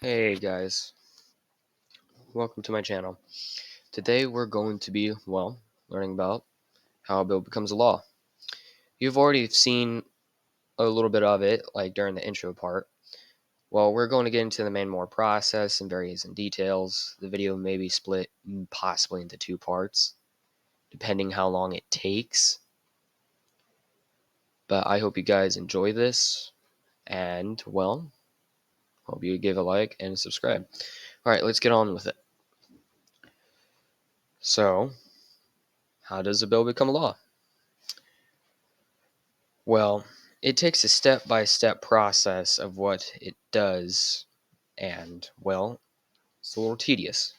Hey guys, welcome to my channel. Today we're going to be, learning about how a bill becomes a law. You've already seen a little bit of it, like during the intro part. Well, we're going to get into the main more process and various details. The video may be split possibly into two parts, depending how long it takes. But I hope you guys enjoy this, and, hope you give a like and subscribe. Alright, let's get on with it. So, how does a bill become a law? Well, it takes a step-by-step process of what it does, and, it's a little tedious.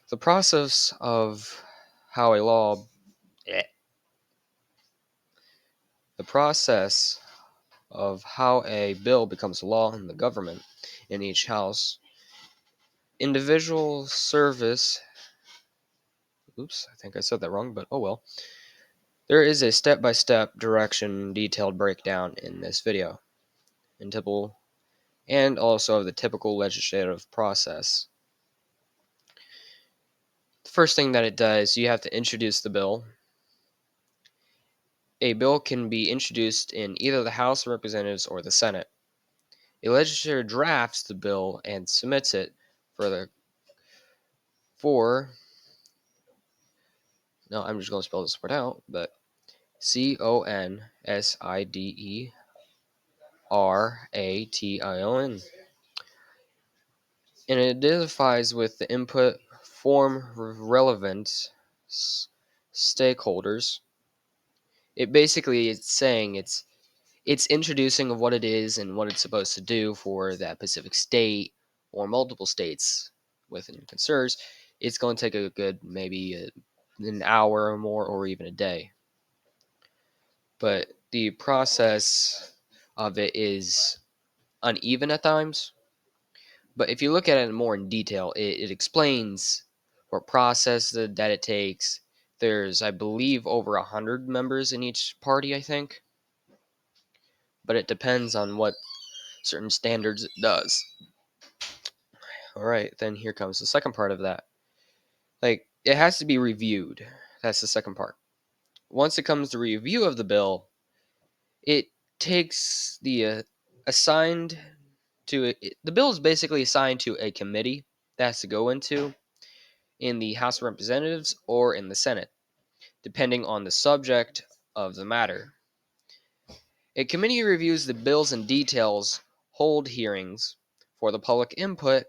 The process of how a law... eh, The process of how a bill becomes a law in the government in each house, individual service... Oops, I think I said that wrong, but oh well. There is a step-by-step direction detailed breakdown in this video, and also the typical legislative process. The first thing that it does, you have to introduce the bill. A bill can be introduced in either the House of Representatives or the Senate. A legislature drafts the bill and submits it for no, I'm just going to spell this word out, but CONSIDERATION. And it identifies with the input form relevant stakeholders. It basically is saying it's introducing of what it is and what it's supposed to do for that specific state or multiple states within concerns. It's going to take a good maybe an hour or more, or even a day. But the process of it is uneven at times. But if you look at it more in detail, it explains what process that it takes. There's, I believe, over 100 members in each party, I think. But it depends on what certain standards it does. Alright, then here comes the second part of that. Like, it has to be reviewed. That's the second part. Once it comes to review of the bill, it takes the assigned to it. The bill is basically assigned to a committee that has to go into in the House of Representatives or in the Senate, depending on the subject of the matter. A committee reviews the bills in details, hold hearings for the public input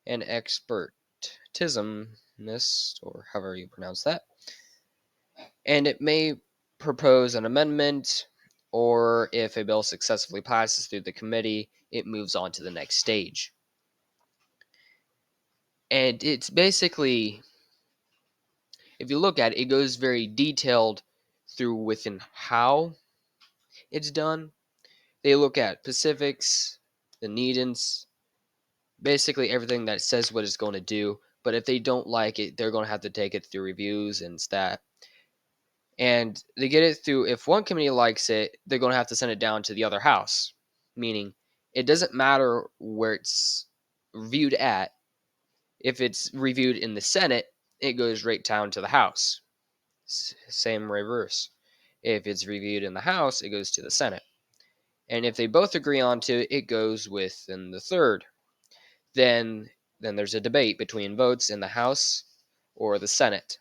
and expertism, or however you pronounce that, and it may propose an amendment, or if a bill successfully passes through the committee, it moves on to the next stage. And it's basically, if you look at it, it goes very detailed through within how it's done. They look at specifics, the needance, basically everything that says what it's going to do. But if they don't like it, they're going to have to take it through reviews and stat. And they get it through, if one committee likes it, they're going to have to send it down to the other house. Meaning, it doesn't matter where it's reviewed at. If it's reviewed in the Senate, it goes right down to the House. Same reverse. If it's reviewed in the House, it goes to the Senate. And if they both agree on to it, it goes within the third. Then there's a debate between votes in the House or the Senate.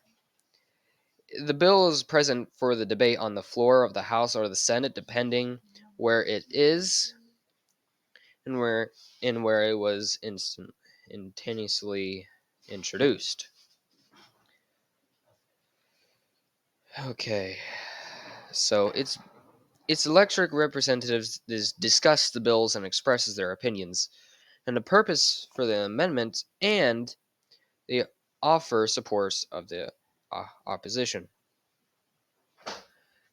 The bill is present for the debate on the floor of the House or the Senate, depending where it is and where it was instantaneously introduced. Okay, so its electric representatives discuss the bills and expresses their opinions, and the purpose for the amendment, and they offer supports of the opposition.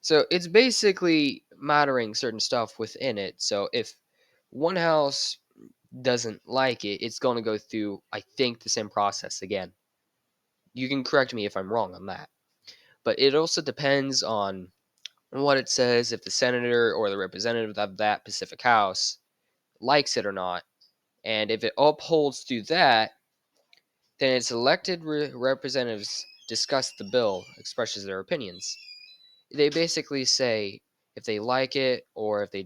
So it's basically mattering certain stuff within it. So if one house doesn't like it, it's going to go through, I think, the same process again. You can correct me if I'm wrong on that. But it also depends on what it says, if the senator or the representative of that specific house likes it or not, And if it upholds through that, then its elected representatives discuss the bill, expresses their opinions. They basically say if they like it or if they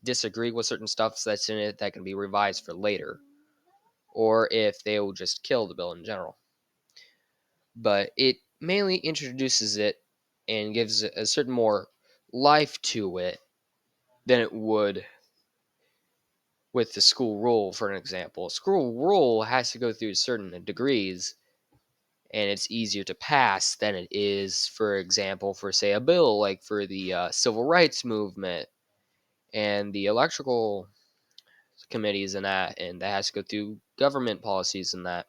disagree with certain stuff that's in it that can be revised for later, or if they will just kill the bill in general. But it mainly introduces it and gives a certain more life to it than it would with the school rule, for an example. School rule has to go through certain degrees, and it's easier to pass than it is, for example, for say a bill like for the civil rights movement and the electrical committees and that has to go through government policies and that.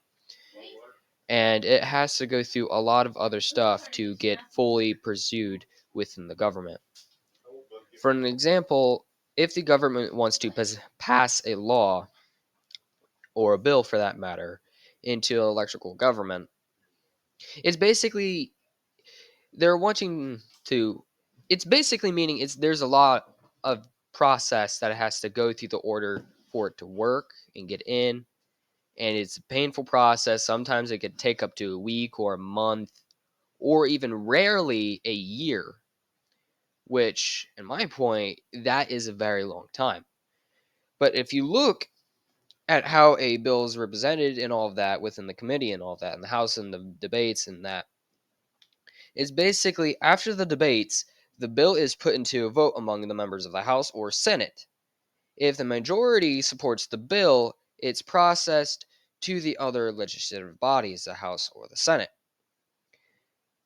And it has to go through a lot of other stuff to get fully pursued within the government. For an example, if the government wants to pass a law or a bill for that matter into electrical government, it's basically they're wanting to it's basically meaning it's there's a lot of process that it has to go through the order for it to work and get in, and it's a painful process. Sometimes it could take up to a week or a month or even rarely a year, which in my point that is a very long time. But if you look at how a bill is represented and all of that within the committee and all of that in the house and the debates and that, it's basically after the debates, the bill is put into a vote among the members of the House or Senate. If the majority supports the bill, it's processed to the other legislative bodies, the House or the Senate.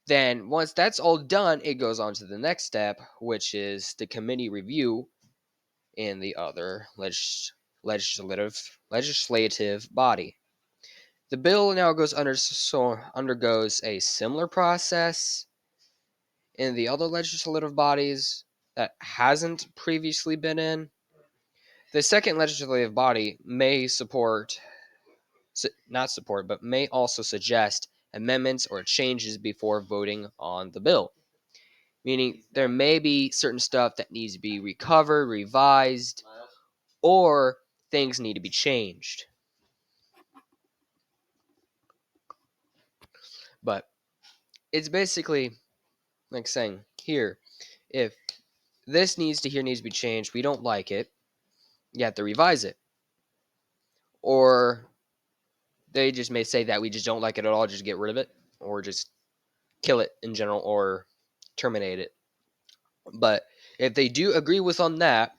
Then, once that's all done, it goes on to the next step, which is the committee review in the other legislative body. The bill now undergoes a similar process in the other legislative bodies that hasn't previously been in. The second legislative body may not support, but may also suggest amendments or changes before voting on the bill. Meaning there may be certain stuff that needs to be recovered, revised, or things need to be changed. But it's basically like saying here, if this needs to be changed, we don't like it, you have to revise it. Or they just may say that we just don't like it at all, just get rid of it, or just kill it in general, or terminate it. But if they do agree with on that,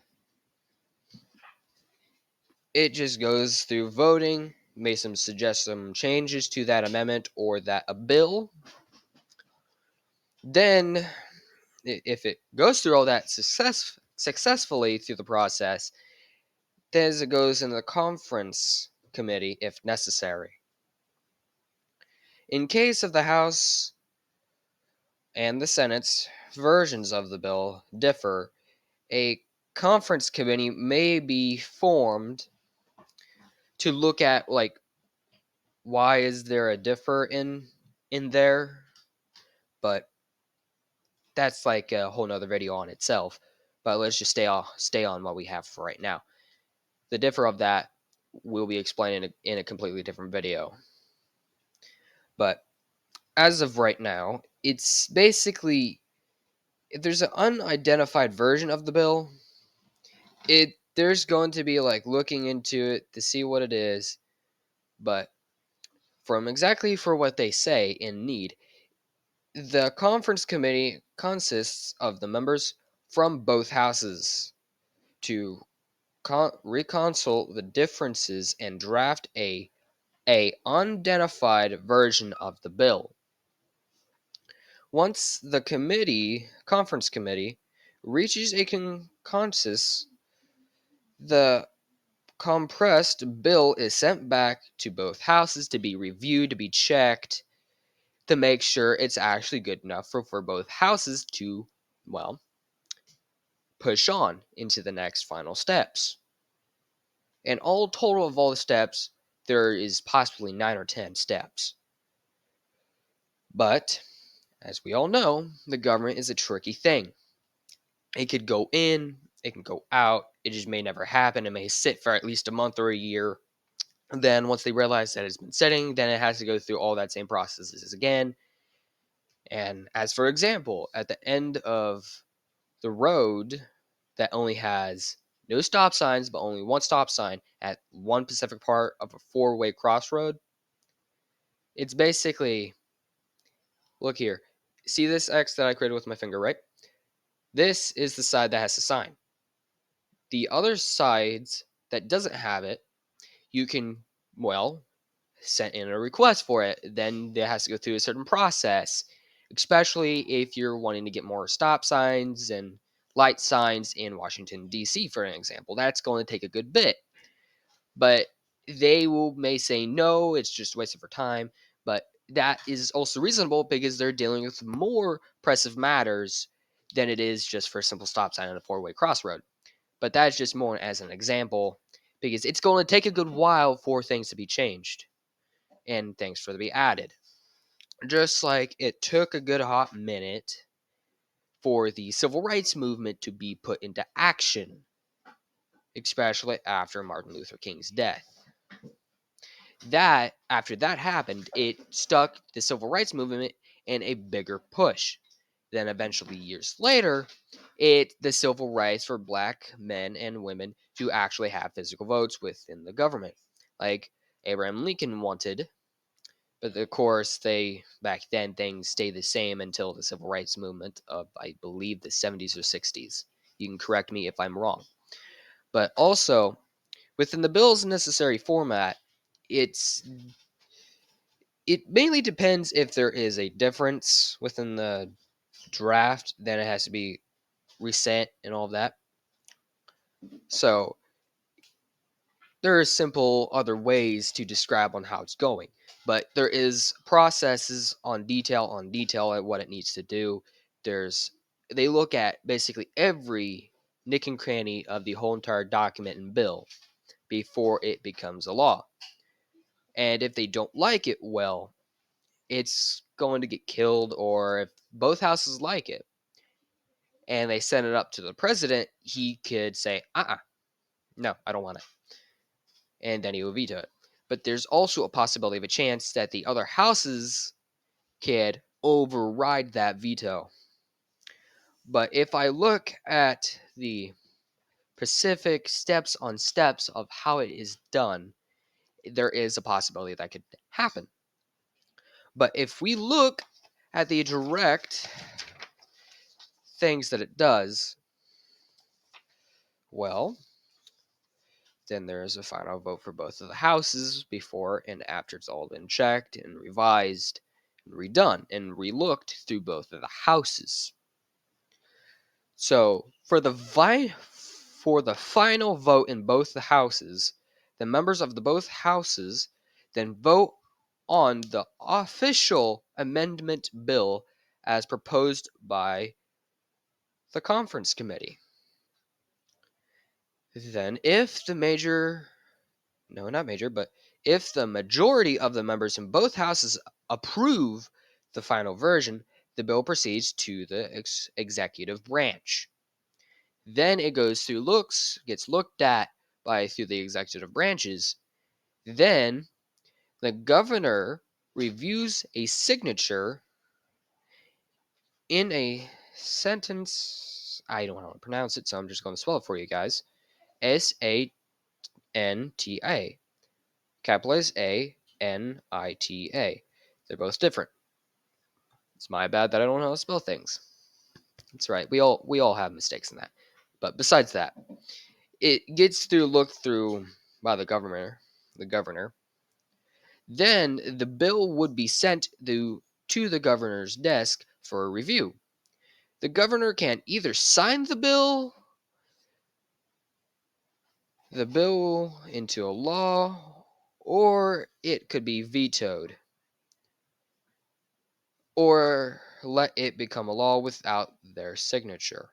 it just goes through voting, may suggest some changes to that amendment or that a bill. Then, if it goes through all that successfully through the process, then it goes in the conference committee if necessary. In case of the House and the Senate's versions of the bill differ, a conference committee may be formed to look at like why is there a differ in there, but that's like a whole nother video on itself. But let's just stay on what we have for right now. The differ of that will be explained in a completely different video. But as of right now, it's basically if there's an unidentified version of the bill, there's going to be like looking into it to see what it is, but from exactly for what they say in need, the conference committee consists of the members from both houses to reconcile the differences and draft a unidentified version of the bill. Once the conference committee reaches a consensus, the compressed bill is sent back to both houses to be reviewed, to be checked, to make sure it's actually good enough for both houses to, well, push on into the next final steps. And all total of all the steps, there is possibly 9 or 10 steps. But, as we all know, the government is a tricky thing. It could go in It can go out. It just may never happen. It may sit for at least a month or a year. Then once they realize that it's been sitting, then it has to go through all that same processes again. And as for example, at the end of the road that only has no stop signs, but only one stop sign at one specific part of a four-way crossroad, it's basically, look here. See this X that I created with my finger, right? This is the side that has the sign. The other sides that doesn't have it, you can, well, send in a request for it. Then it has to go through a certain process, especially if you're wanting to get more stop signs and light signs in Washington, D.C., for an example. That's going to take a good bit. But may say no, it's just a waste of our time. But that is also reasonable because they're dealing with more pressive matters than it is just for a simple stop sign on a four-way crossroad. But that's just more as an example because it's going to take a good while for things to be changed and things for to be added. Just like it took a good hot minute for the civil rights movement to be put into action, especially after Martin Luther King's death. That after that happened, it stuck the civil rights movement in a bigger push. Then eventually years later, the civil rights for black men and women to actually have physical votes within the government. Like Abraham Lincoln wanted, but of course they back then things stayed the same until the civil rights movement of I believe the 70s or 60s. You can correct me if I'm wrong. But also within the bill's necessary format, it's it mainly depends if there is a difference within the draft, then it has to be resent and all of that. So there are simple other ways to describe on how it's going, but there is processes on detail at what it needs to do. There's they look at basically every nick and cranny of the whole entire document and bill before it becomes a law. And if they don't like it, well, it's going to get killed, or if both houses like it and they send it up to the president, he could say, no, I don't want it. And then he will veto it. But there's also a possibility of a chance that the other houses could override that veto. But if I look at the specific steps on steps of how it is done, there is a possibility that could happen. But if we look at the direct things that it does, well, then there is a final vote for both of the houses before and after it's all been checked and revised and redone and relooked through both of the houses. So for the final vote in both the houses, the members of the both houses then vote on the official amendment bill as proposed by the conference committee. Then if the if the majority of the members in both houses approve the final version, the bill proceeds to the executive branch. Then it gets looked at through the executive branches. Then the governor reviews a signature in a sentence. I don't know how to pronounce it, so I'm just going to spell it for you guys. Santa. Capitalize Anita. They're both different. It's my bad that I don't know how to spell things. That's right. We all have mistakes in that. But besides that, it gets looked through by the governor. Then the bill would be sent to the governor's desk for a review. The governor can either sign the bill into a law, or it could be vetoed, or let it become a law without their signature.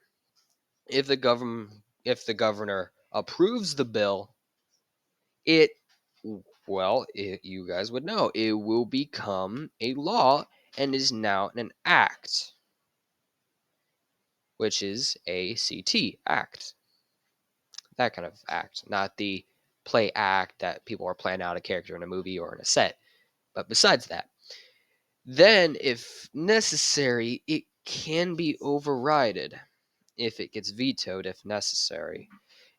If the governor approves the bill, it you guys would know it will become a law and is now an act, which is ACT, act. that kind of act, not the play act that people are playing out a character in a movie or in a set. But besides that, then if necessary, it can be overridden if it gets vetoed if necessary.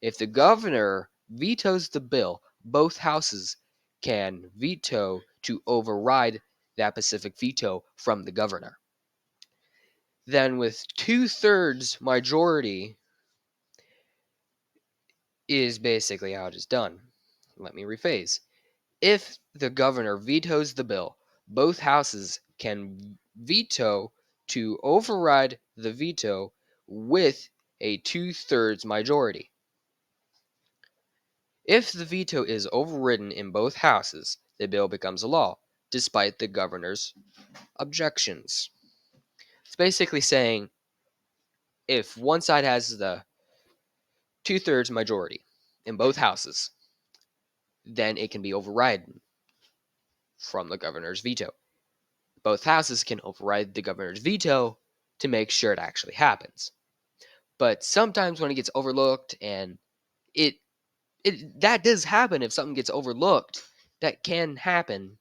If the governor vetoes the bill, both houses can veto to override that specific veto from the governor. Then, with 2/3 majority, is basically how it is done. Let me rephrase. If the governor vetoes the bill, both houses can veto to override the veto with a 2/3 majority. If the veto is overridden in both houses, the bill becomes a law, despite the governor's objections. It's basically saying if one side has the 2/3 majority in both houses, then it can be overridden from the governor's veto. Both houses can override the governor's veto to make sure it actually happens. But sometimes when it gets overlooked, and it that does happen, if something gets overlooked, that can happen.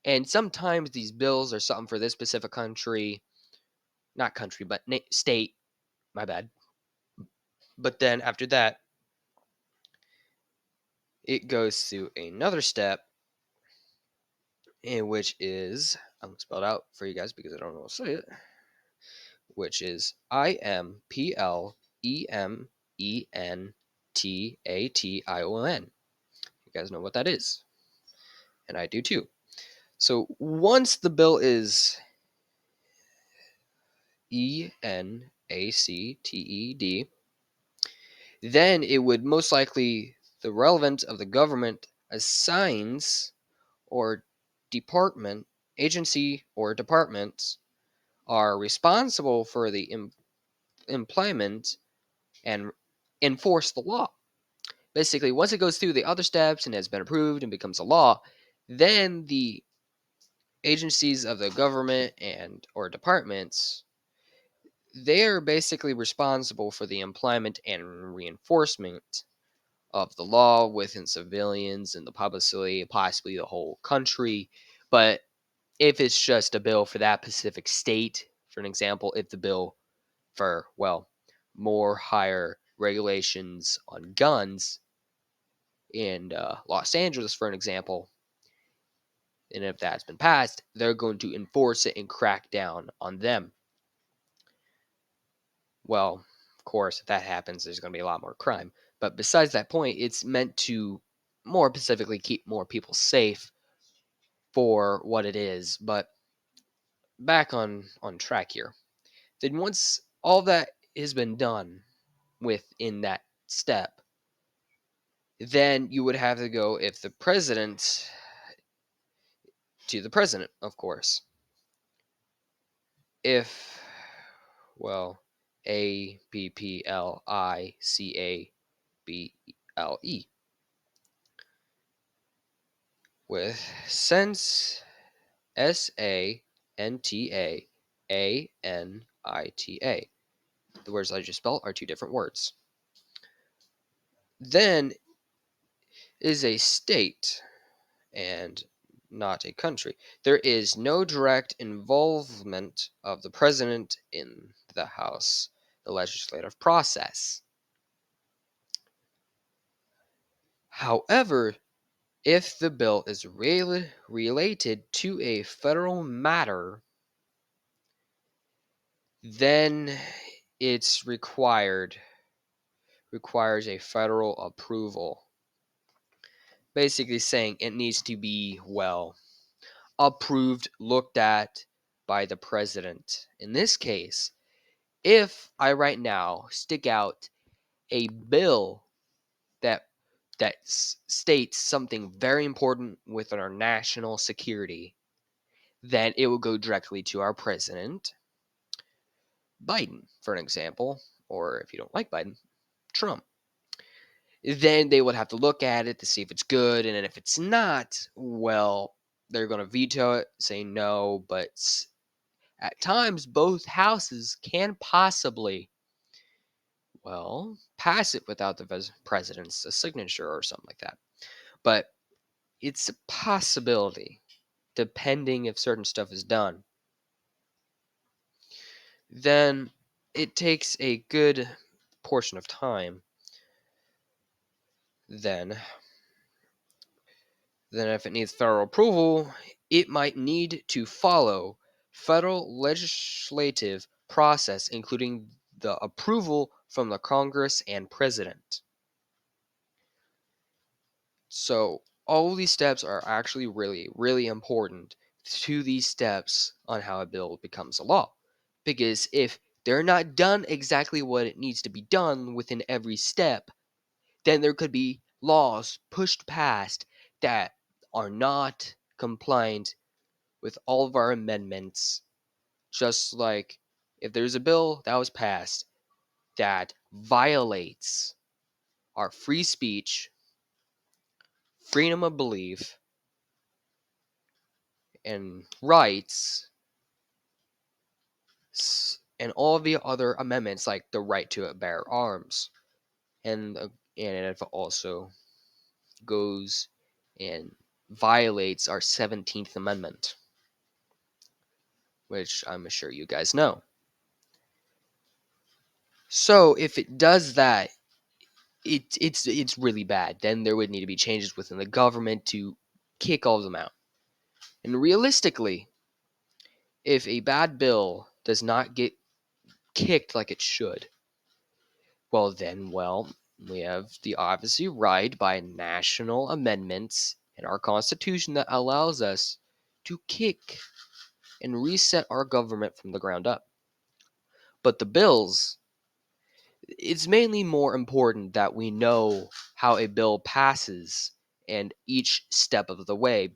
And sometimes these bills are something for this specific country, not country, but state, my bad. But then after that, it goes through another step, in which is, I'm going to spell it out for you guys because I don't know how to say it, which is IMPLEMENTATION. You guys know what that is, and I do too. So once the bill is ENACTED, then it would most likely, the relevant of the government assigns or department, agency or departments are responsible for the employment and enforce the law. Basically, once it goes through the other steps and has been approved and becomes a law, then the agencies of the government and or departments, they're basically responsible for the employment and reinforcement of the law within civilians and the publicly, possibly the whole country. But if it's just a bill for that specific state, for an example, if the bill for, well, more higher regulations on guns in Los Angeles, for an example, and if that's been passed, they're going to enforce it and crack down on them. Well, of course, if that happens, there's going to be a lot more crime. But besides that point, it's meant to more specifically keep more people safe for what it is. But back on track here. Then once all that has been done within that step, then you would have to go, if the president, to the president, of course. If, well, APPLICABLE, with since SANTAANITA. The words I just spelled are two different words. Then is a state and not a country. There is no direct involvement of the president in the House, the legislative process. However, if the bill is related to a federal matter, then it's requires a federal approval. Basically saying it needs to be, well, approved, looked at by the president. In this case, if I right now stick out a bill that states something very important within our national security, then it will go directly to our president, Biden, for an example, or if you don't like Biden, Trump. Then they would have to look at it to see if it's good, and then if it's not, well, they're going to veto it, say no, but at times both houses can possibly well, pass it without the president's signature or something like that. But it's a possibility, depending if certain stuff is done. Then it takes a good portion of time. Then if it needs federal approval, it might need to follow federal legislative process, including the approval from the Congress and president. So all of these steps are actually really, really important to these steps on how a bill becomes a law. Because if they're not done exactly what it needs to be done within every step, then there could be laws pushed past that are not compliant with all of our amendments. Just like if there's a bill that was passed that violates our free speech, freedom of belief, and rights, and all the other amendments like the right to bear arms, and it also goes and violates our 17th Amendment, which I'm sure you guys know. So if it does that, it's really bad. Then there would need to be changes within the government to kick all of them out. And realistically, if a bad bill does not get kicked like it should, well, we have the obviously right by national amendments in our Constitution that allows us to kick and reset our government from the ground up. But the bills, it's mainly more important that we know how a bill passes and each step of the way,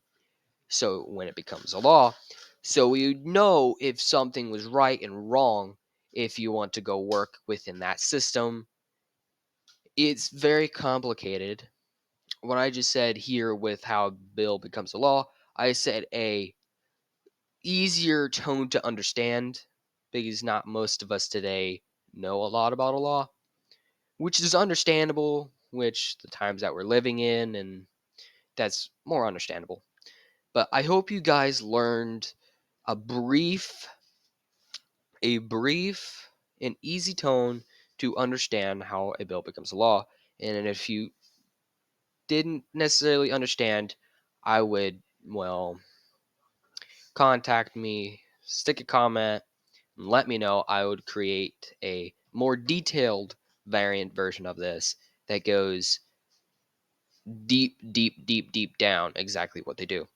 so when it becomes a law, so we know if something was right and wrong. If you want to go work within that system, it's very complicated. What I just said here with how a bill becomes a law, I said a easier tone to understand, because not most of us today know a lot about a law, which is understandable, which the times that we're living in, and that's more understandable. But I hope you guys learned a brief and easy tone to understand how a bill becomes a law. And if you didn't necessarily understand, I would, well, contact me, stick a comment, and let me know. I would create a more detailed variant version of this that goes deep, deep, deep, deep down exactly what they do.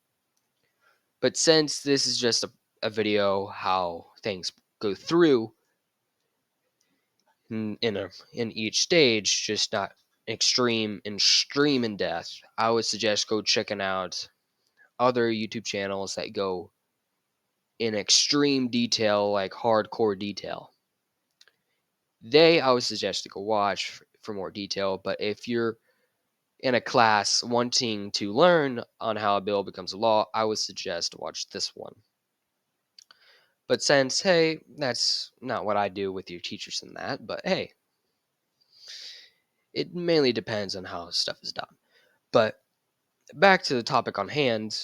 But since this is just a video how things go through in each stage, just not extreme in depth, I would suggest go checking out other YouTube channels that go in extreme detail, like hardcore detail. I would suggest to go watch for more detail. But if you're in a class wanting to learn on how a bill becomes a law, I would suggest to watch this one. But since, hey, that's not what I do with your teachers and that, but hey, it mainly depends on how stuff is done. But back to the topic on hand,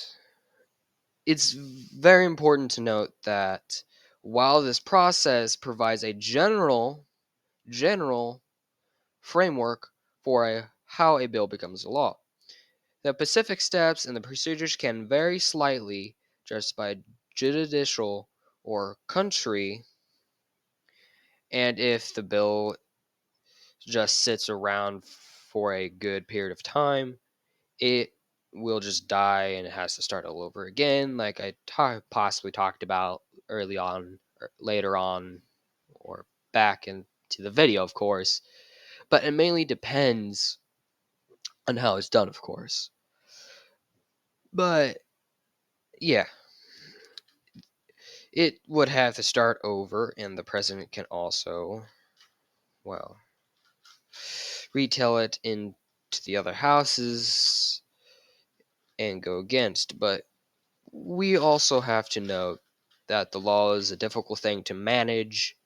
it's very important to note that while this process provides a general framework for how a bill becomes a law, the specific steps and the procedures can vary slightly just by judicial or country, and if the bill just sits around for a good period of time, it will just die and it has to start all over again, like I possibly talked about early on, or later on, or back into the video, of course. But it mainly depends on how it's done, of course. But yeah, it would have to start over, and the president can also, well, retell it into the other houses and go against. But we also have to note that the law is a difficult thing to manage,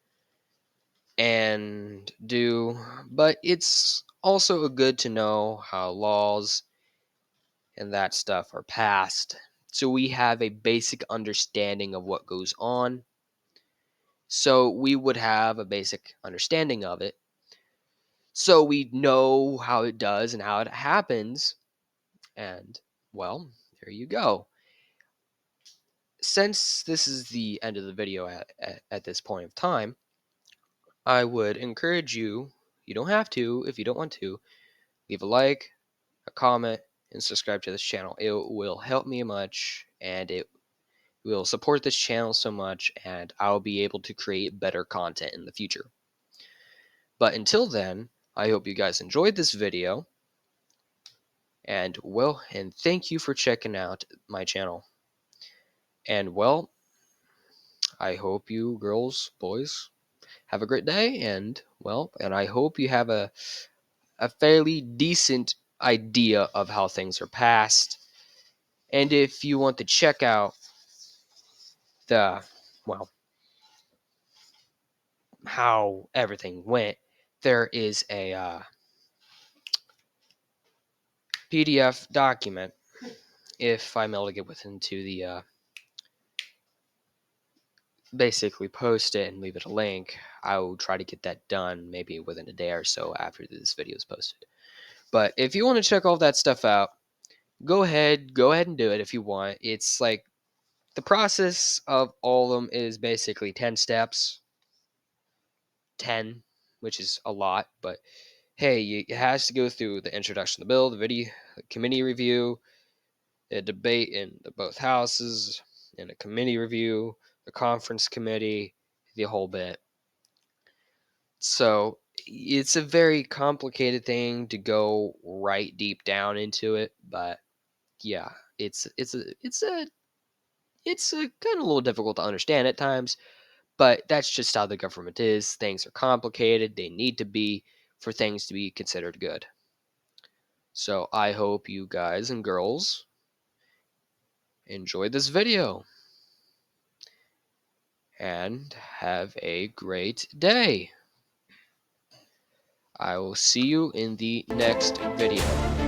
and do, but it's also good to know how laws and that stuff are passed so we have a basic understanding of what goes on. So we would have a basic understanding of it. So we know how it does and how it happens. And, well, there you go. Since this is the end of the video at this point of time, I would encourage you, you don't have to if you don't want to, leave a like, a comment, and subscribe to this channel. It will help me much, and it will support this channel so much, and I'll be able to create better content in the future. But until then, I hope you guys enjoyed this video, and thank you for checking out my channel. And well, I hope you girls, boys, have a great day, and I hope you have a fairly decent idea of how things are passed. And if you want to check out the, well, how everything went, there is a PDF document. If I'm able to get into the basically post it and leave it a link, I will try to get that done maybe within a day or so after this video is posted. But if you want to check all that stuff out, go ahead and do it if you want. It's like the process of all of them is basically 10 steps. 10, which is a lot, but hey, it has to go through the introduction of the bill, the video, the committee review, a debate in both houses, and a committee review, the conference committee, the whole bit. So it's a very complicated thing to go right deep down into it, but yeah, it's a kind of a little difficult to understand at times, but that's just how the government is. Things are complicated. They need to be for things to be considered good. So I hope you guys and girls enjoyed this video and have a great day. I will see you in the next video.